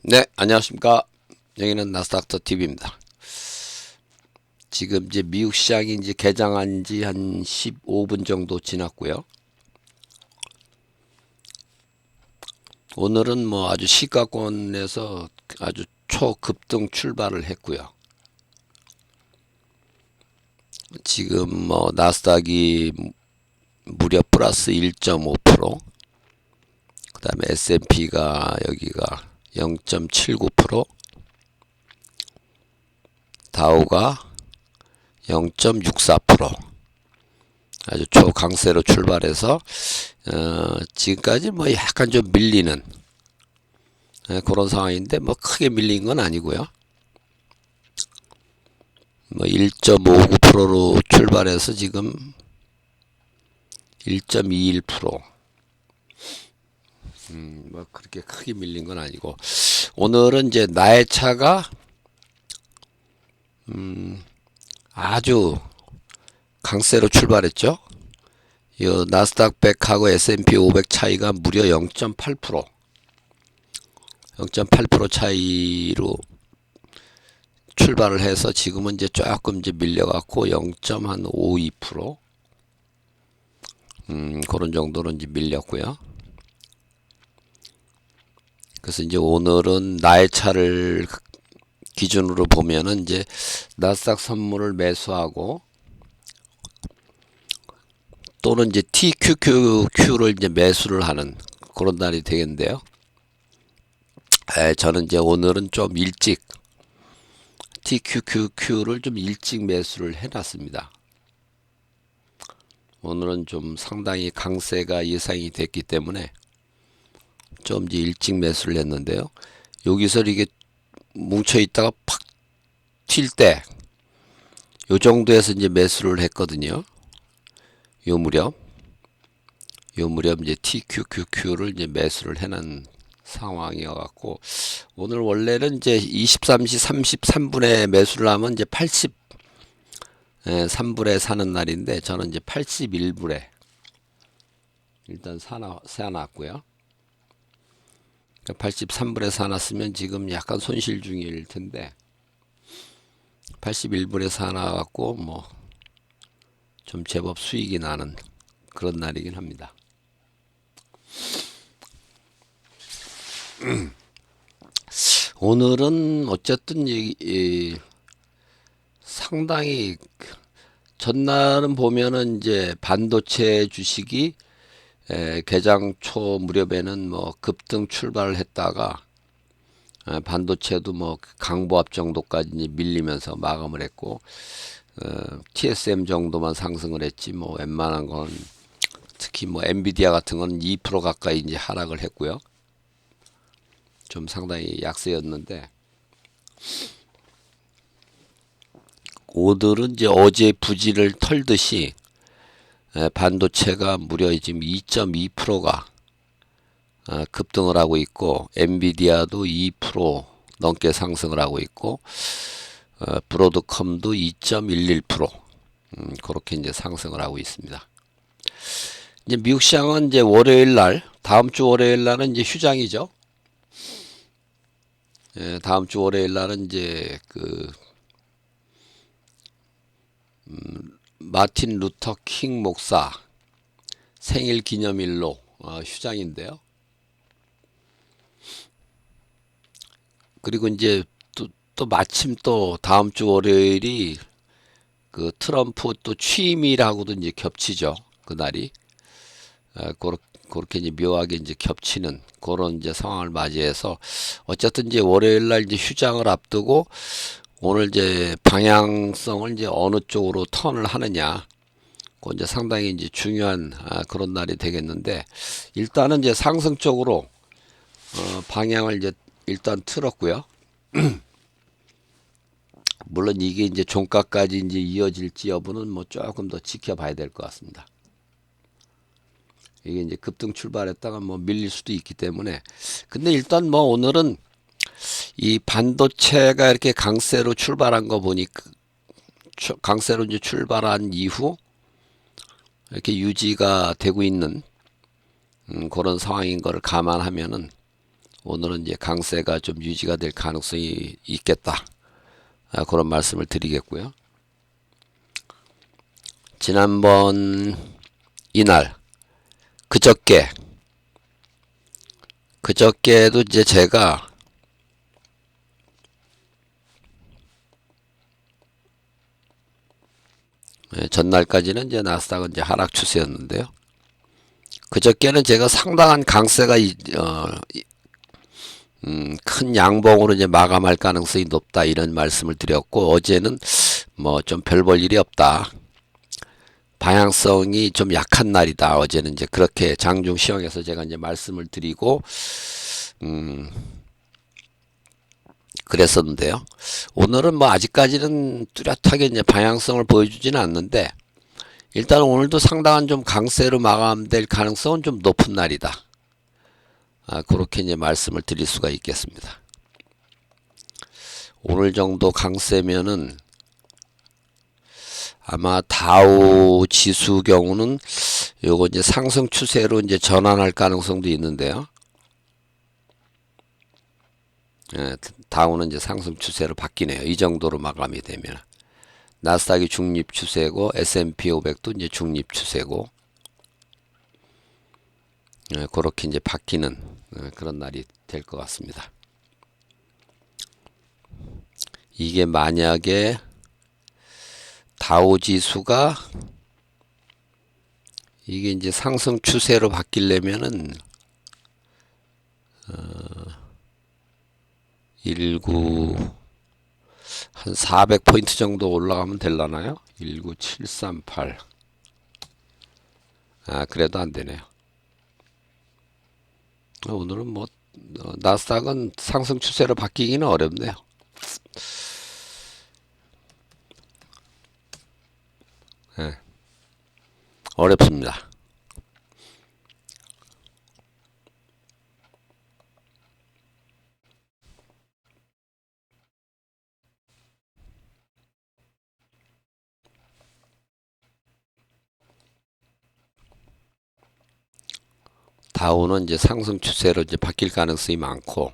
네, 안녕하십니까. 여기는 나스닥터 TV입니다. 지금 이제 미국 시장이 이제 개장한 지 한 15분 정도 지났고요. 오늘은 뭐 아주 시가권에서 아주 초급등 출발을 했고요. 지금 뭐 나스닥이 무려 플러스 1.5%, 그 다음에 S&P가 여기가 0.79%, 다우가 0.64%, 아주 초강세로 출발해서 지금까지 뭐 약간 좀 밀리는 그런 상황인데 뭐 크게 밀린 건 아니고요. 뭐 1.59%로 출발해서 지금 1.21%. 뭐 그렇게 크게 밀린 건 아니고 오늘은 이제 나의 차가 아주 강세로 출발했죠. 이 나스닥 100하고 S&P 500 차이가 무려 0.8%, 0.8% 차이로 출발을 해서 지금은 이제 조금 이제 밀려갖고 0.52%, 그런 정도로 이제 밀렸고요. 그래서 이제 오늘은 나의 차를 기준으로 보면은 이제 나스닥 선물을 매수하고 또는 이제 TQQQ를 이제 매수를 하는 그런 날이 되겠는데요. 저는 이제 오늘은 좀 일찍 TQQQ를 좀 일찍 매수를 해놨습니다. 오늘은 좀 상당히 강세가 예상이 됐기 때문에 좀 이제 일찍 매수를 했는데요. 여기서 이게 뭉쳐 있다가 팍 튈 때 요 정도에서 이제 매수를 했거든요. 요 무렵 이제 TQQQ를 이제 매수를 해놓은 상황이어갖고 오늘 원래는 이제 23시 33분에 매수를 하면 이제 83불에 사는 날인데 저는 이제 81불에 일단 사놨고요. 83불에 사놨으면 지금 약간 손실 중일 텐데 81불에 사놔갖고 뭐 좀 제법 수익이 나는 그런 날이긴 합니다. 오늘은 어쨌든 상당히 전날은 보면은 이제 반도체 주식이 개장 초 무렵에는 뭐 급등 출발을 했다가 반도체도 뭐 강보합 정도까지 이제 밀리면서 마감을 했고 TSM 정도만 상승을 했지 뭐 웬만한 건 특히 뭐 엔비디아 같은 건 2% 가까이 이제 하락을 했고요. 좀 상당히 약세였는데 오늘은 이제 어제 부진을 털듯이 반도체가 무려 지금 2.2%가 급등을 하고 있고 엔비디아도 2% 넘게 상승을 하고 있고 브로드컴도 2.11% 그렇게 이제 상승을 하고 있습니다. 이제 미국 시장은 이제 월요일 날 다음 주 월요일 날은 이제 휴장이죠. 다음 주 월요일 날은 이제 그 마틴 루터 킹 목사 생일 기념일로 휴장인데요. 그리고 이제 또 마침 또 다음 주 월요일이 그 트럼프 또 취임이라고도 이제 겹치죠. 그날이. 그렇게 이제 묘하게 이제 겹치는 그런 이제 상황을 맞이해서 어쨌든 이제 월요일 날 이제 휴장을 앞두고 오늘 이제 방향성을 이제 어느 쪽으로 턴을 하느냐. 그 이제 상당히 이제 중요한 그런 날이 되겠는데 일단은 이제 상승 쪽으로 방향을 이제 일단 틀었고요. 물론 이게 이제 종가까지 이제 이어질지 여부는 뭐 조금 더 지켜봐야 될 것 같습니다. 이게 이제 급등 출발했다가 뭐 밀릴 수도 있기 때문에 근데 일단 뭐 오늘은 이 반도체가 이렇게 강세로 출발한 거 보니까 강세로 이제 출발한 이후 이렇게 유지가 되고 있는 그런 상황인 거를 감안하면은 오늘은 이제 강세가 좀 유지가 될 가능성이 있겠다. 그런 말씀을 드리겠고요. 지난번 이날 그저께도 이제 제가 전날까지는 이제 나스닥은 이제 하락 추세였는데요. 그저께는 제가 상당한 강세가 큰 양봉으로 이제 마감할 가능성이 높다 이런 말씀을 드렸고, 어제는 뭐 좀 별 볼 일이 없다, 방향성이 좀 약한 날이다, 어제는 이제 그렇게 장중 시황에서 제가 이제 말씀을 드리고 그랬었는데요. 오늘은 뭐 아직까지는 뚜렷하게 이제 방향성을 보여주지는 않는데, 일단 오늘도 상당한 좀 강세로 마감될 가능성은 좀 높은 날이다. 그렇게 이제 말씀을 드릴 수가 있겠습니다. 오늘 정도 강세면은 아마 다우 지수 경우는 요거 이제 상승 추세로 이제 전환할 가능성도 있는데요. 다우는 이제 상승 추세로 바뀌네요. 이 정도로 마감이 되면. 나스닥이 중립 추세고 S&P 500도 이제 중립 추세고, 그렇게 이제 바뀌는 그런 날이 될 것 같습니다. 이게 만약에 다우 지수가 이게 이제 상승 추세로 바뀌려면은 19 한 400포인트 정도 올라가면 될라나요? 19738. 그래도 안 되네요. 오늘은 뭐 나스닥은 상승 추세로 바뀌기는 어렵네요. 어렵습니다. 다우는 이제 상승 추세로 이제 바뀔 가능성이 많고,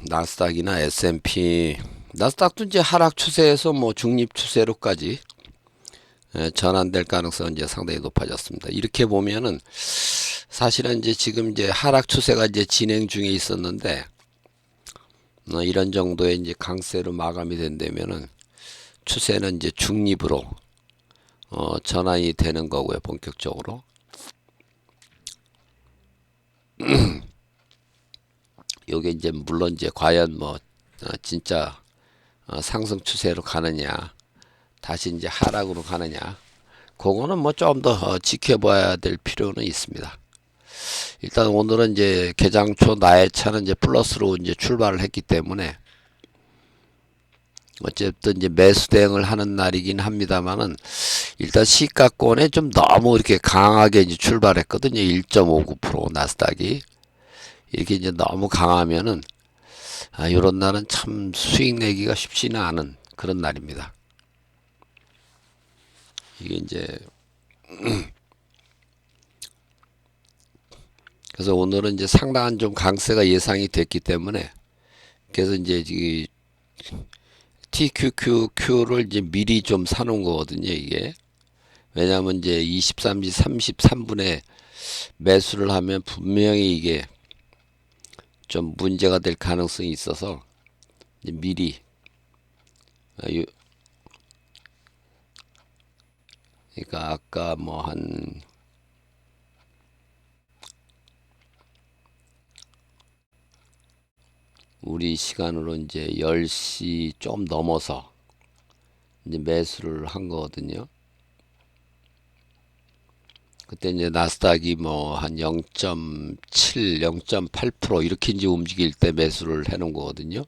나스닥이나 S&P, 나스닥도 이제 하락 추세에서 뭐 중립 추세로까지 전환될 가능성은 이제 상당히 높아졌습니다. 이렇게 보면은 사실은 이제 지금 이제 하락 추세가 이제 진행 중에 있었는데, 이런 정도의 이제 강세로 마감이 된다면은 추세는 이제 중립으로 전환이 되는 거고요, 본격적으로. 요게 이제 물론 이제 과연 뭐 진짜 상승 추세로 가느냐, 다시 이제 하락으로 가느냐, 그거는 뭐 좀 더 지켜봐야 될 필요는 있습니다. 일단 오늘은 이제 개장 초 나의 차는 이제 플러스로 이제 출발을 했기 때문에 어쨌든 이제 매수 대응을 하는 날이긴 합니다만은, 일단 시가권에 좀 너무 이렇게 강하게 이제 출발했거든요. 1.59% 나스닥이 이렇게 이제 너무 강하면은 이런 날은 참 수익 내기가 쉽지는 않은 그런 날입니다. 이게 이제 그래서 오늘은 이제 상당한 좀 강세가 예상이 됐기 때문에, 그래서 이제 이 TQQQ를 이제 미리 좀 사놓은 거거든요, 이게. 왜냐하면 이제 23시 33분에 매수를 하면 분명히 이게 좀 문제가 될 가능성이 있어서 이제 미리 그러니까 아까 뭐 한 우리 시간으로 이제 10시 좀 넘어서 이제 매수를 한 거거든요. 그때 이제 나스닥이 뭐 한 0.7, 0.8% 이렇게 이제 움직일 때 매수를 해 놓은 거거든요.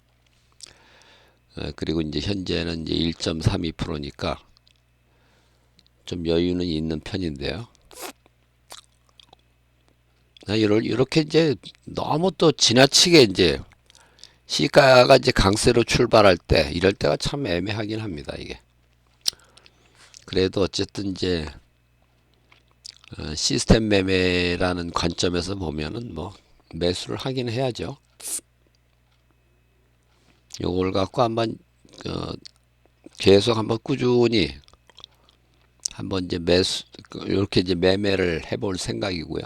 그리고 이제 현재는 이제 1.32%니까 좀 여유는 있는 편인데요. 이렇게 이제 너무 또 지나치게 이제 시가가 이제 강세로 출발할 때, 이럴 때가 참 애매하긴 합니다, 이게. 그래도 어쨌든 이제 시스템 매매라는 관점에서 보면은 뭐 매수를 하긴 해야죠. 요걸 갖고 한번 계속 한번 꾸준히 한번 이제 매수 이렇게 이제 매매를 해볼 생각이고요.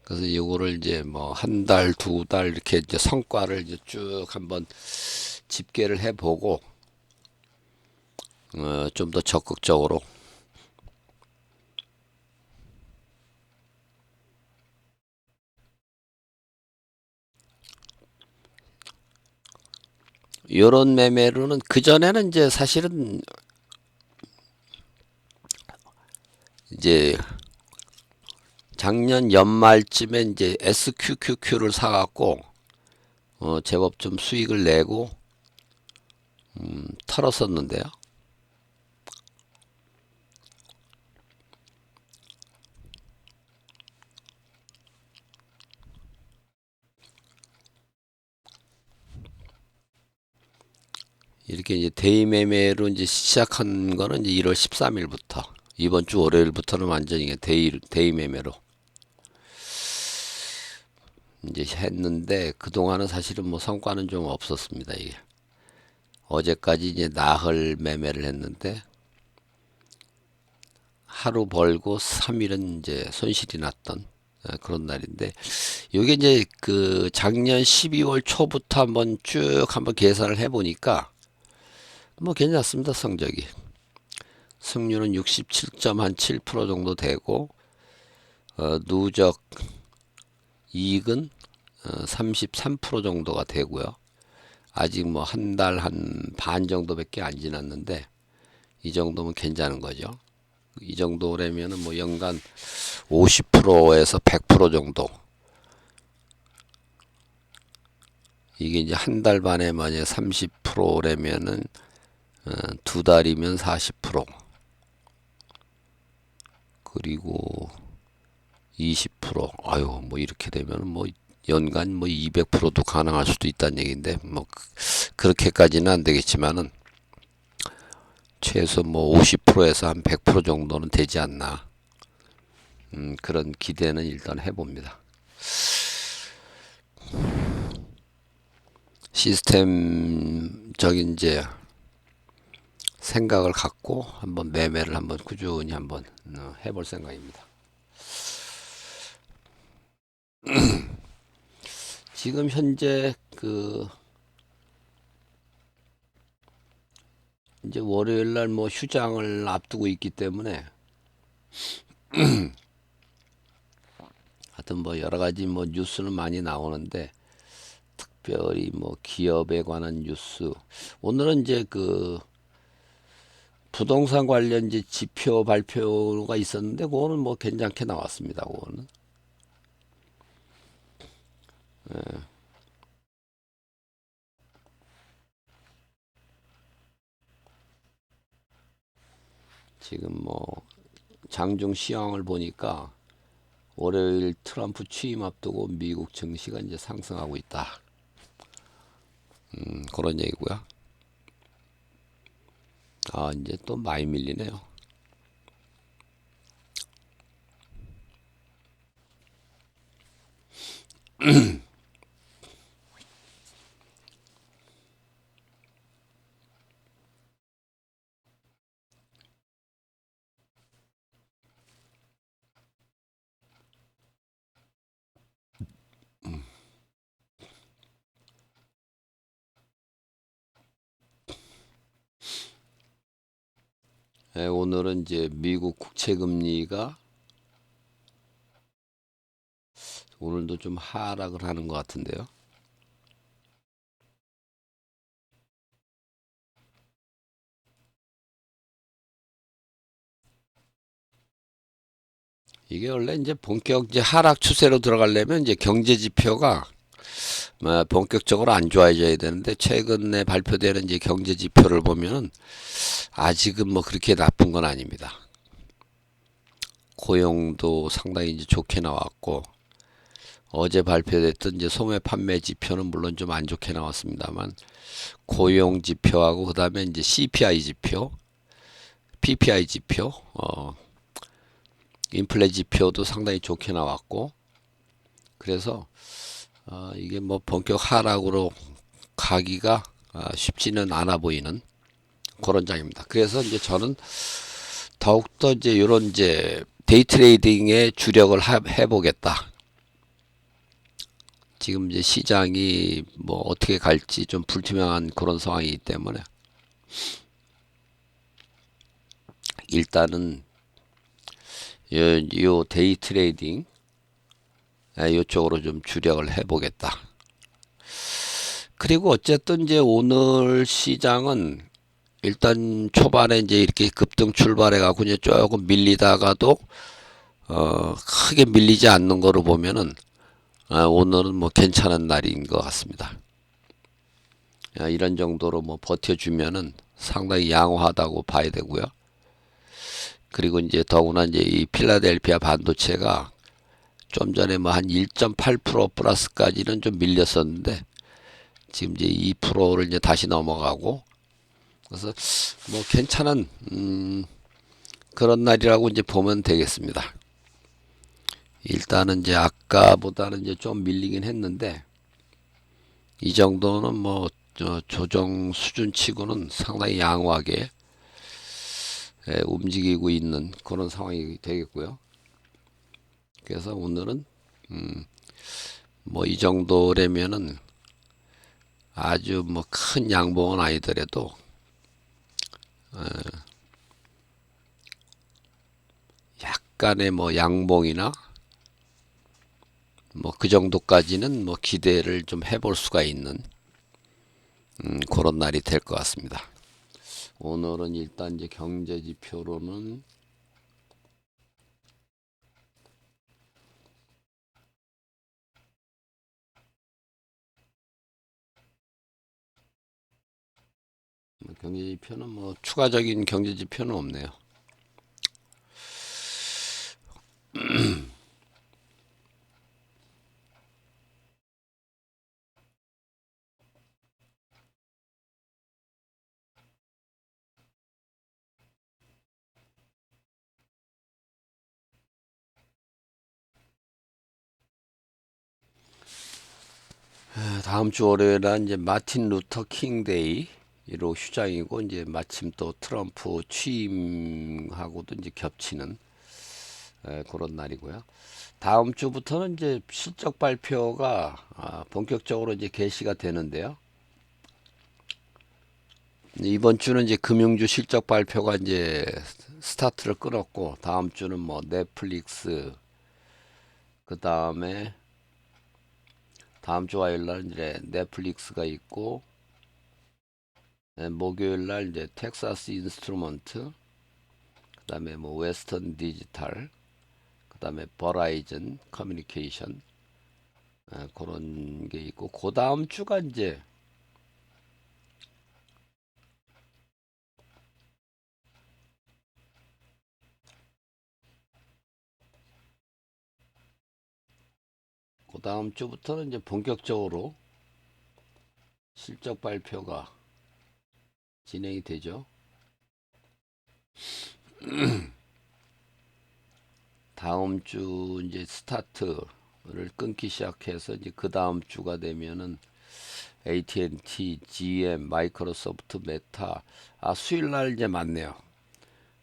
그래서 요거를 이제 뭐 한 달, 두 달 이렇게 이제 성과를 이제 쭉 한번 집계를 해보고 좀 더 적극적으로 요런 매매로는 그전에는 이제 사실은 이제 작년 연말쯤에 이제 SQQQ를 사갖고 제법 좀 수익을 내고 털었었는데요. 이렇게 이제 데이 매매로 이제 시작한 거는 이제 1월 13일부터 이번 주 월요일부터는 완전히 데이 매매로 이제 했는데 그동안은 사실은 뭐 성과는 좀 없었습니다. 이게 어제까지 이제 나흘 매매를 했는데 하루 벌고 3일은 이제 손실이 났던 그런 날인데 이게 이제 그 작년 12월 초부터 한번 계산을 해보니까 뭐 괜찮습니다. 성적이 승률은 67.7% 정도 되고 누적 이익은 33% 정도가 되고요. 아직 뭐 한 달 한 반 정도밖에 안 지났는데 이 정도면 괜찮은 거죠. 이 정도라면은 뭐 연간 50%에서 100% 정도. 이게 이제 한 달 반에 만약 30%라면은 두 달이면 40%. 그리고 20%. 아유, 뭐 이렇게 되면 뭐 연간 뭐 200%도 가능할 수도 있다는 얘기인데 뭐 그렇게까지는 안 되겠지만은 최소 뭐 50%에서 한 100% 정도는 되지 않나. 그런 기대는 일단 해봅니다. 시스템적인 이제 생각을 갖고 한번 매매를 한번 꾸준히 한번 해볼 생각입니다. 지금 현재 그 이제 월요일 날 뭐 휴장을 앞두고 있기 때문에 하여튼 뭐 여러 가지 뭐 뉴스는 많이 나오는데 특별히 뭐 기업에 관한 뉴스 오늘은 이제 그 부동산 관련 이제 지표 발표가 있었는데 그거는 뭐 괜찮게 나왔습니다. 그거는 지금 뭐 장중 시황을 보니까 월요일 트럼프 취임 앞두고 미국 증시가 이제 상승하고 있다. 그런 얘기고요. 아 이제 또 많이 밀리네요. 오늘은 이제 미국 국채 금리가 오늘도 좀 하락을 하는 것 같은데요. 이게 원래 이제 본격 이제 하락 추세로 들어가려면 이제 경제 지표가 본격적으로 안 좋아져야 되는데 최근에 발표되는 이제 경제 지표를 보면은 아직은 뭐 그렇게 나쁜 건 아닙니다. 고용도 상당히 이제 좋게 나왔고 어제 발표됐던 이제 소매 판매 지표는 물론 좀 안 좋게 나왔습니다만 고용 지표하고 그다음에 이제 CPI 지표 PPI 지표, 인플레 지표도 상당히 좋게 나왔고, 그래서 이게 뭐 본격 하락으로 가기가 쉽지는 않아 보이는 그런 장입니다. 그래서 이제 저는 더욱더 이제 이런 이제 데이 트레이딩에 주력을 해보겠다. 지금 이제 시장이 뭐 어떻게 갈지 좀 불투명한 그런 상황이기 때문에 일단은 요 데이 트레이딩 이쪽으로 좀 주력을 해보겠다. 그리고 어쨌든 이제 오늘 시장은 일단 초반에 이제 이렇게 급등 출발해 갖고 이제 조금 밀리다가도 크게 밀리지 않는 거로 보면은 오늘은 뭐 괜찮은 날인 것 같습니다. 이런 정도로 뭐 버텨주면은 상당히 양호하다고 봐야 되고요. 그리고 이제 더구나 이제 이 필라델피아 반도체가 좀 전에 뭐 한 1.8% 플러스까지는 좀 밀렸었는데 지금 이제 2%를 이제 다시 넘어가고 그래서 뭐 괜찮은 그런 날이라고 이제 보면 되겠습니다. 일단은 이제 아까보다는 이제 좀 밀리긴 했는데 이 정도는 뭐 조정 수준치고는 상당히 양호하게 움직이고 있는 그런 상황이 되겠고요. 그래서 오늘은 뭐 이 정도라면은 아주 뭐 큰 양봉은 아니더라도 약간의 뭐 양봉이나 뭐 그 정도까지는 뭐 기대를 좀 해볼 수가 있는 그런 날이 될 것 같습니다. 오늘은 일단 이제 경제 지표로는 경제 지표는 뭐 추가적인 경제 지표는 없네요. 다음 주 월요일은 이제 마틴 루터 킹 데이로 휴장이고 이제 마침 또 트럼프 취임하고도 이제 겹치는 그런 날이고요. 다음 주부터는 이제 실적 발표가 본격적으로 이제 개시가 되는데요. 이번 주는 이제 금융주 실적 발표가 이제 스타트를 끊었고 다음 주는 뭐 넷플릭스 그 다음에 다음 주 화요일 날 이제 넷플릭스가 있고 목요일 날 이제 텍사스 인스트루먼트 그다음에 뭐 웨스턴 디지털 그다음에 버라이즌 커뮤니케이션 그런 게 있고 그 다음 주가 이제 그 다음 주부터는 이제 본격적으로 실적 발표가 진행이 되죠. 다음 주 이제 스타트를 끊기 시작해서 이제 그 다음 주가 되면은 AT&T, GM, 마이크로소프트, 메타 수요일 날 이제 맞네요.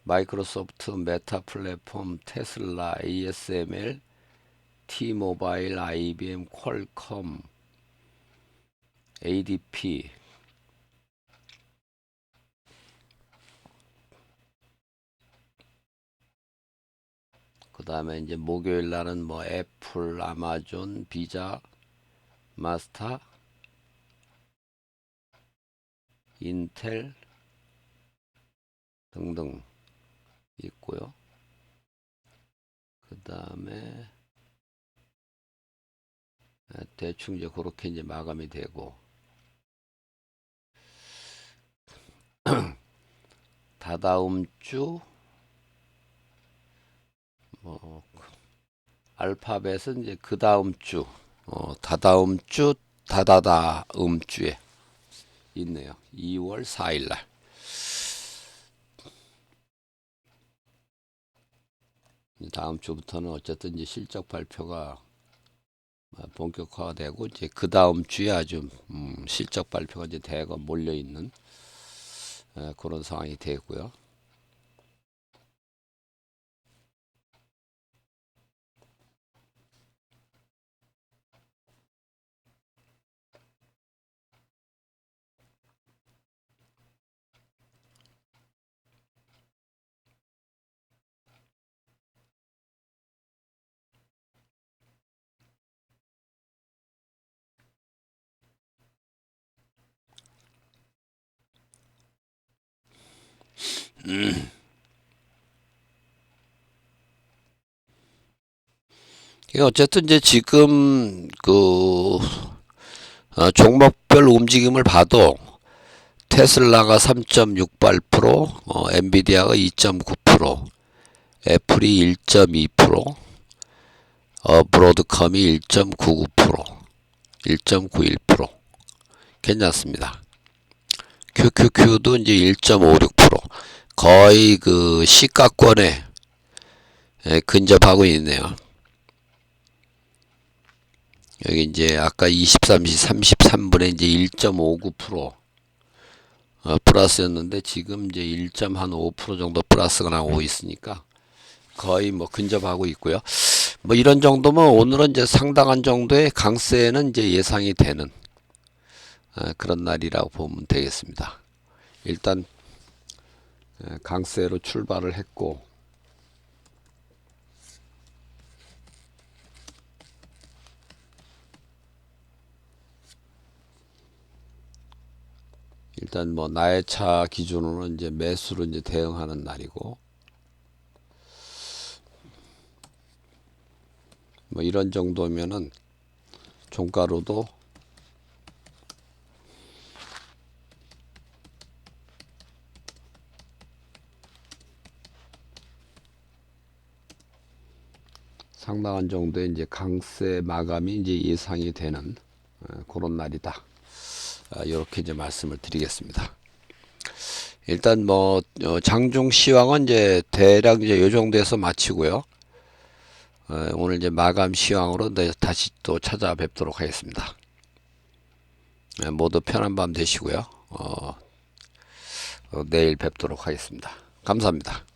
마이크로소프트, 메타 플랫폼, 테슬라, ASML, T모바일, IBM, 퀄컴, ADP 그 다음에 이제 목요일 날은 뭐 애플, 아마존, 비자, 마스터, 인텔 등등 있고요. 그 다음에 대충 이제 그렇게 이제 마감이 되고 다다음 주 뭐 알파벳은 이제 그 다음 주 다다음 주 다다다음 주에 있네요. 2월 4일 날. 다음 주부터는 어쨌든 이제 실적 발표가 본격화되고 이제 그 다음 주에 아주 실적 발표가 이제 대거 몰려 있는 그런 상황이 되고요. 어쨌든 이제 지금 그 종목별 움직임을 봐도 테슬라가 3.68%, 엔비디아가 2.9%, 애플이 1.2%, 브로드컴이 1.99%, 1.91%. 괜찮습니다. QQQ도 이제 1.56%. 거의 그 시가권에 근접하고 있네요. 여기 이제 아까 23시 33분에 이제 1.59% 플러스였는데 지금 이제 1.5% 정도 플러스가 나오고 있으니까 거의 뭐 근접하고 있고요. 뭐 이런 정도면 오늘은 이제 상당한 정도의 강세는 이제 예상이 되는 그런 날이라고 보면 되겠습니다. 일단 강세로 출발을 했고 일단 뭐 나의 차 기준으로는 이제 매수로 이제 대응하는 날이고 뭐 이런 정도면은 종가로도 상당한 정도의 이제 강세 마감이 이제 예상이 되는 그런 날이다. 이렇게 이제 말씀을 드리겠습니다. 일단 뭐 장중 시황은 이제 대략 이제 요 정도에서 마치고요. 오늘 이제 마감 시황으로 다시 또 찾아뵙도록 하겠습니다. 모두 편한 밤 되시고요. 내일 뵙도록 하겠습니다. 감사합니다.